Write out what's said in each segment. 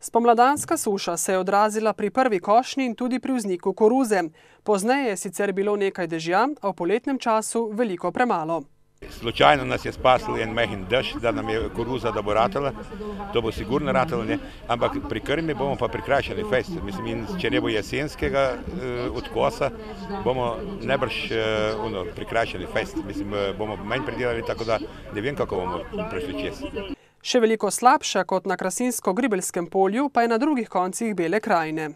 Spomladanska suša se je odrazila pri prvi košnji in tudi pri vzniku koruze. Pozneje je sicer bilo nekaj dežja, a v poletnem času veliko premalo. Slučajno nas je spasl en mehen dež, da nam je koruza, da bo ratala. To bo sigurno ratalo, ne? Ampak pri krmi bomo pa prikrajšali fejst. Mislim, in če ne bo jesenskega odkosa, bomo najbrž prikrajšali fejst. Mislim, bomo manj pridelali, tako da ne vem, kako bomo prišli čez. Še veliko slabša kot na Krasinsko-Gribelskem polju pa je na drugih koncih Bele krajine.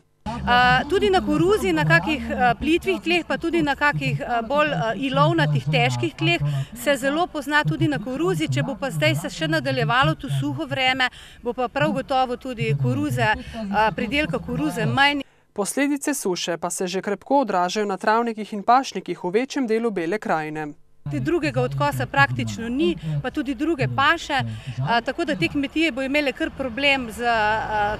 Tudi na koruzi, na kakih plitvih tleh, pa tudi na kakih bolj ilovnatih, težkih tleh se zelo pozna tudi na koruzi. Če bo pa zdaj se še nadaljevalo to suho vreme, bo pa prav gotovo tudi koruze, pridelka koruze manj. Posledice suše pa se že krepko odražajo na travnikih in pašnikih v večjem delu Bele krajine. Drugega odkosa praktično ni, pa tudi druge paše, tako da te kmetije bo imele kar problem z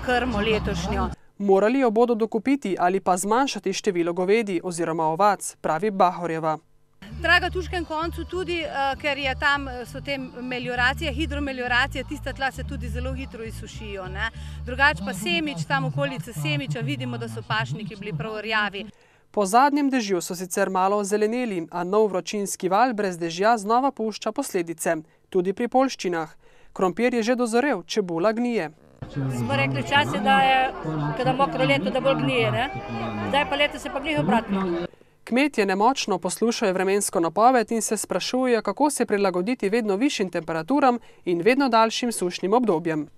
krmo letošnjo. Morali jo bodo dokupiti ali pa zmanjšati število govedi oziroma ovac, pravi Bahorjeva. Draga tuškem koncu tudi, ker je tam so te melioracije, hidromelioracije, tista tla se tudi zelo hitro izsušijo. Drugače pa Semič, tam okolice Semiča, vidimo, da so pašniki bili prav rjavi. Po zadnjem dežju so sicer malo ozeleneli, a nov vročinski val brez dežja znova pušča posledice, tudi pri poljščinah. Krompir je že dozorel, čebula gnije. Smo rekli včasih, da je, kada mokro leto, da bolj gnije, ne? Zdaj pa leto se pa glih obratno. Kmetje nemočno poslušajo vremensko napoved in se sprašujejo, kako se prilagoditi vedno višjim temperaturam in vedno daljšim sušnim obdobjem.